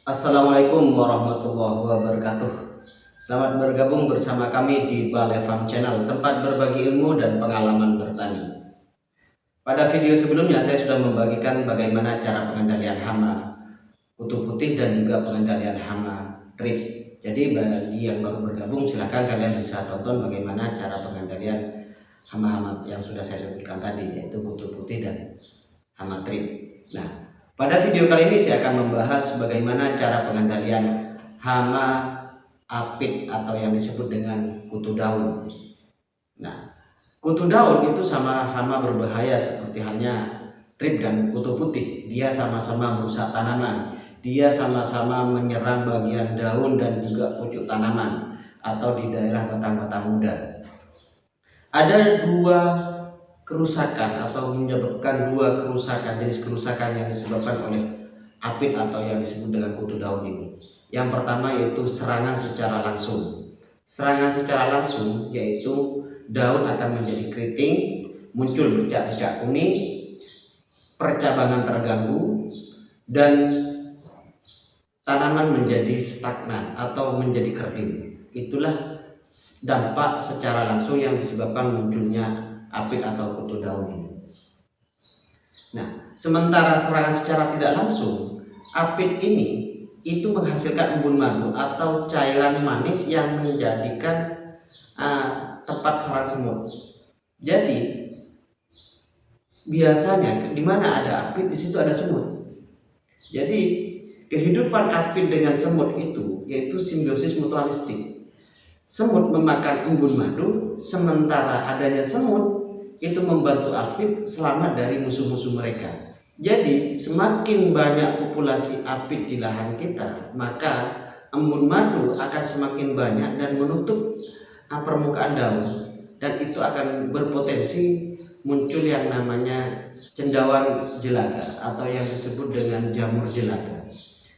Assalamualaikum warahmatullahi wabarakatuh. Selamat bergabung bersama kami di Balai Farm Channel, tempat berbagi ilmu dan pengalaman bertani. Pada video sebelumnya saya sudah membagikan bagaimana cara pengendalian hama kutu putih dan juga pengendalian hama trip. Jadi bagi yang baru bergabung silahkan kalian bisa tonton bagaimana cara pengendalian hama-hama yang sudah saya sebutkan tadi, yaitu kutu putih dan hama trip. Nah, pada video kali ini saya akan membahas bagaimana cara pengendalian hama apit atau yang disebut dengan kutu daun. Nah, kutu daun itu sama-sama berbahaya seperti halnya trip dan kutu putih. Dia sama-sama merusak tanaman. Dia sama-sama menyerang bagian daun dan juga pucuk tanaman atau di daerah batang-batang muda. Ada dua kerusakan atau menyebabkan dua kerusakan, jenis kerusakan yang disebabkan oleh apit atau yang disebut dengan kutu daun ini. Yang pertama yaitu serangan secara langsung. Serangan secara langsung yaitu daun akan menjadi keriting, muncul bercak-bercak kuning, percabangan terganggu, dan tanaman menjadi stagnan atau menjadi kering. Itulah dampak secara langsung yang disebabkan munculnya apit atau kutu daun ini. Nah, sementara serangan secara tidak langsung, apit ini itu menghasilkan embun madu atau cairan manis yang menjadikan tempat sarang semut. Jadi biasanya di mana ada apit di situ ada semut. Jadi kehidupan apit dengan semut itu yaitu simbiosis mutualistik. Semut memakan embun madu, sementara adanya semut itu membantu apit selamat dari musuh-musuh mereka. Jadi semakin banyak populasi apit di lahan kita, maka embun madu akan semakin banyak dan menutup permukaan daun, dan itu akan berpotensi muncul yang namanya cendawan jelaga atau yang disebut dengan jamur jelaga.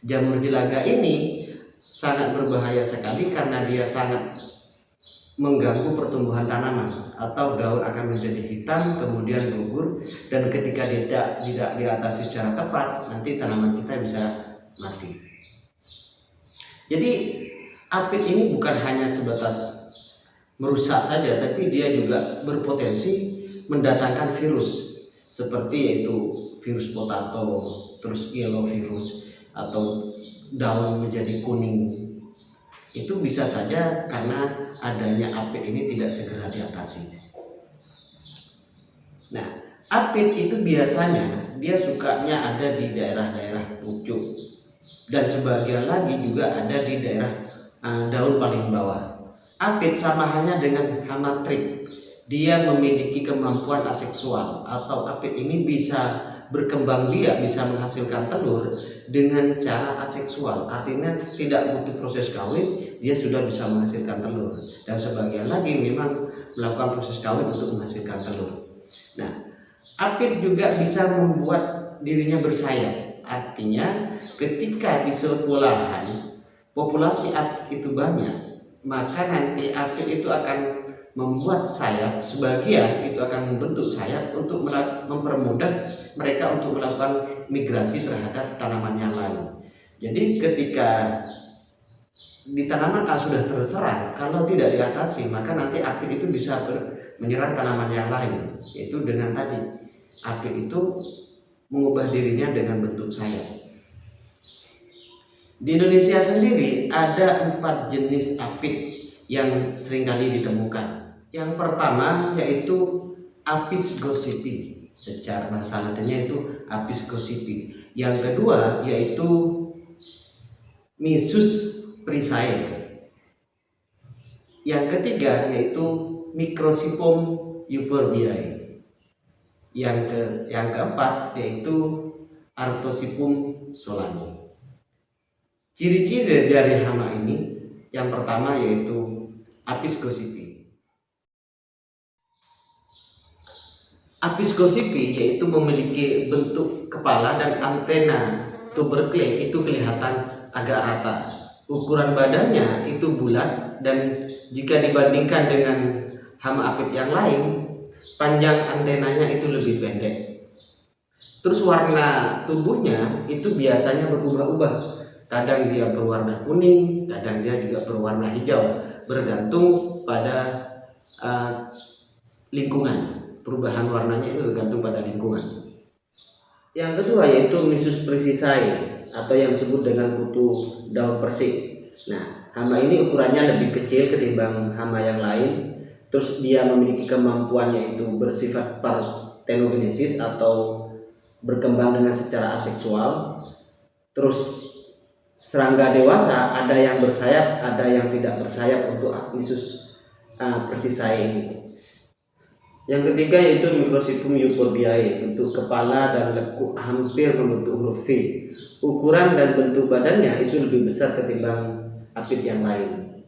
Jamur jelaga ini sangat berbahaya sekali karena dia sangat mengganggu pertumbuhan tanaman, atau daun akan menjadi hitam kemudian gugur, dan ketika tidak diatasi secara tepat nanti tanaman kita bisa mati. Jadi apit ini bukan hanya sebatas merusak saja, tapi dia juga berpotensi mendatangkan virus seperti yaitu virus potato, terus yellow virus, atau daun menjadi kuning. Itu bisa saja karena adanya apit ini tidak segera diatasi. Nah, apit itu biasanya dia sukanya ada di daerah-daerah pucuk, dan sebagian lagi juga ada di daerah daun paling bawah. Apit sama halnya dengan hama trip, dia memiliki kemampuan aseksual, atau apit ini bisa berkembang biak, bisa menghasilkan telur dengan cara aseksual, artinya tidak butuh proses kawin, dia sudah bisa menghasilkan telur, dan sebagian lagi memang melakukan proses kawin untuk menghasilkan telur. Nah, apit juga bisa membuat dirinya bersayap, artinya ketika di suatu lahan populasi apit itu banyak, maka nanti apit itu akan membuat sayap, sebagian itu akan membentuk sayap untuk mempermudah mereka untuk melakukan migrasi terhadap tanaman yang lain. Jadi ketika di tanaman sudah terserang, kalau tidak diatasi maka nanti apit itu bisa menyerang tanaman yang lain, yaitu dengan tadi apit itu mengubah dirinya dengan bentuk sayap. Di Indonesia sendiri ada 4 jenis apit yang seringkali ditemukan. Yang pertama yaitu Apis gossypi, secara bahasa latinnya itu Apis gossypi. Yang kedua yaitu Mysus priscae. Yang ketiga yaitu Microsipum euphorbiae. Yang keempat yaitu Artosipum solani. Ciri-ciri dari hama ini, yang pertama yaitu Apis gossypi. Apis gossypi yaitu memiliki bentuk kepala dan antena tubercle itu kelihatan agak rata. Ukuran badannya itu bulat, dan jika dibandingkan dengan hama apit yang lain, panjang antenanya itu lebih pendek. Terus warna tubuhnya itu biasanya berubah-ubah. Kadang dia berwarna kuning, kadang dia juga berwarna hijau, bergantung pada lingkungan. Perubahan warnanya itu tergantung pada lingkungan. Yang kedua yaitu Mysus priscisae atau yang disebut dengan kutu daun persik. Nah, hama ini ukurannya lebih kecil ketimbang hama yang lain. Terus dia memiliki kemampuan yaitu bersifat partenogenesis atau berkembang dengan secara aseksual. Terus serangga dewasa ada yang bersayap, ada yang tidak bersayap untuk Mysus priscisae ini. Yang ketiga yaitu Microsipum euphorbiae, bentuk kepala dan lekuk hampir membentuk huruf V. Ukuran dan bentuk badannya itu lebih besar ketimbang apit yang lain.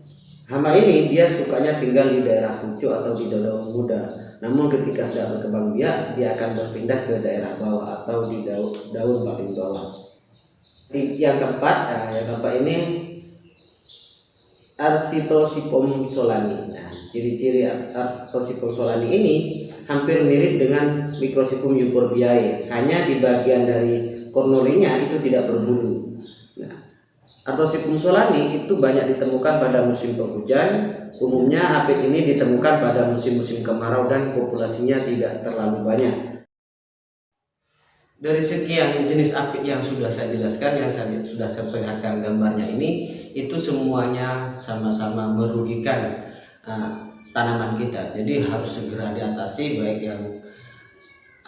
Hama ini dia sukanya tinggal di daerah pucuk atau di daun muda. Namun ketika sudah berkembang biak, dia akan berpindah ke daerah bawah atau di daun paling bawah. Yang keempat ini Arctosipum solani. Nah, ciri-ciri Arctosipum solani ini hampir mirip dengan Microsipum euphorbiae, hanya di bagian dari kornolinya itu tidak berbulu. Nah, Arctosipum solani itu banyak ditemukan pada musim penghujan. Umumnya apit ini ditemukan pada musim-musim kemarau dan populasinya tidak terlalu banyak. Dari sekian jenis apit yang sudah saya jelaskan, yang sudah saya perlihatkan gambarnya ini, itu semuanya sama-sama merugikan tanaman kita. Jadi harus segera diatasi, baik yang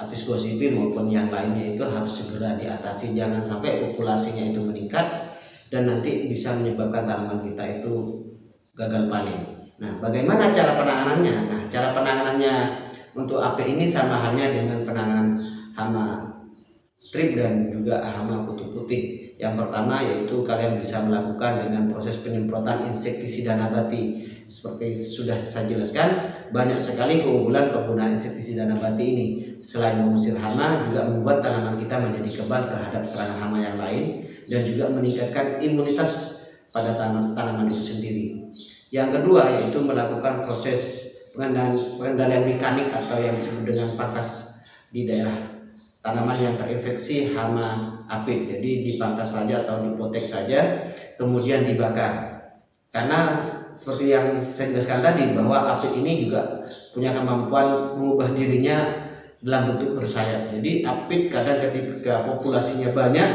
Apis gossypi maupun yang lainnya itu harus segera diatasi. Jangan sampai populasinya itu meningkat dan nanti bisa menyebabkan tanaman kita itu gagal panen. Nah, bagaimana cara penanganannya? Nah, cara penanganannya untuk apit ini sama halnya dengan penanganan hama trip dan juga hama kutu putih. Yang pertama yaitu kalian bisa melakukan dengan proses penyemprotan insektisida nabati. Seperti sudah saya jelaskan, banyak sekali keunggulan penggunaan insektisida nabati ini. Selain mengusir hama, juga membuat tanaman kita menjadi kebal terhadap serangan hama yang lain dan juga meningkatkan imunitas pada tanaman itu sendiri. Yang kedua yaitu melakukan proses pengendalian mekanik atau yang disebut dengan pangkas di daerah tanaman yang terinfeksi hama apit. Jadi dipangkas saja atau dipotek saja, kemudian dibakar. Karena seperti yang saya jelaskan tadi, bahwa apit ini juga punya kemampuan mengubah dirinya dalam bentuk bersayap. Jadi apit kadang ketika populasinya banyak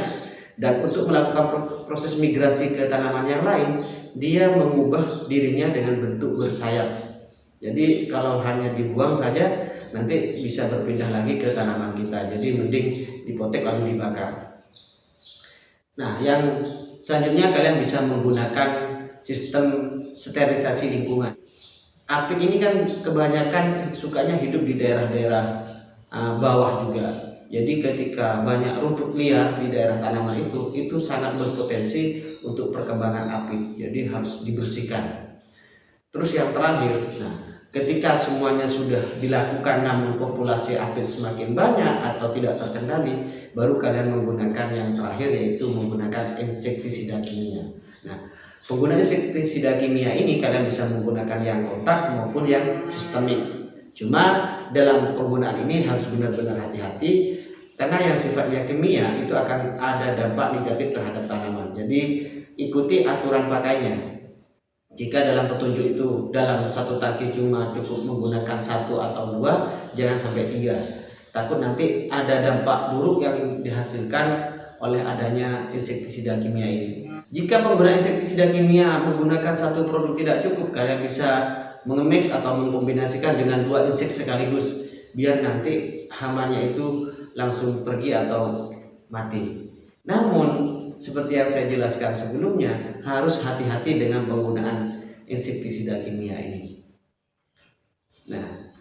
dan untuk melakukan proses migrasi ke tanaman yang lain, dia mengubah dirinya dengan bentuk bersayap. Jadi kalau hanya dibuang saja, nanti bisa berpindah lagi ke tanaman kita. Jadi mending dipotek lalu dibakar. Nah, yang selanjutnya kalian bisa menggunakan sistem sterilisasi lingkungan. Apit ini kan kebanyakan sukanya hidup di daerah-daerah bawah juga. Jadi ketika banyak rumput liar di daerah tanaman itu sangat berpotensi untuk perkembangan apit. Jadi harus dibersihkan. Terus yang terakhir, nah, ketika semuanya sudah dilakukan namun populasi apit semakin banyak atau tidak terkendali, baru kalian menggunakan yang terakhir yaitu menggunakan insektisida kimia. Nah, penggunaan insektisida kimia ini kalian bisa menggunakan yang kontak maupun yang sistemik. Cuma dalam penggunaan ini harus benar-benar hati-hati karena yang sifatnya kimia itu akan ada dampak negatif terhadap tanaman. Jadi ikuti aturan pakainya. Jika dalam petunjuk itu dalam satu tangki cuma cukup menggunakan 1 atau 2, jangan sampai 3. Takut nanti ada dampak buruk yang dihasilkan oleh adanya insektisida kimia ini. Jika penggunaan insektisida kimia menggunakan satu produk tidak cukup, kalian bisa mengemix atau mengkombinasikan dengan 2 insek sekaligus, biar nanti hamanya itu langsung pergi atau mati. Namun seperti yang saya jelaskan sebelumnya, harus hati-hati dengan penggunaan insektisida kimia ini. Nah,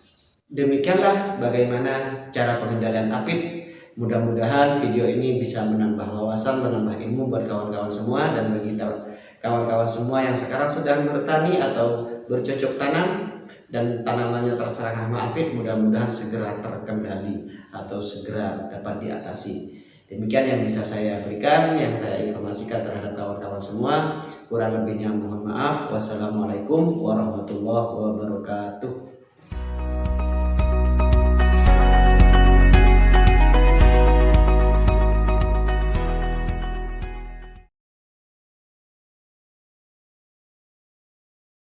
demikianlah bagaimana cara pengendalian apit. Mudah-mudahan video ini bisa menambah wawasan, menambah ilmu buat kawan-kawan semua, dan bagi kawan-kawan semua yang sekarang sedang bertani atau bercocok tanam dan tanamannya terserang hama apit, mudah-mudahan segera terkendali atau segera dapat diatasi. Demikian yang bisa saya berikan, yang saya informasikan terhadap kawan-kawan semua. Kurang lebihnya mohon maaf. Wassalamualaikum warahmatullahi wabarakatuh.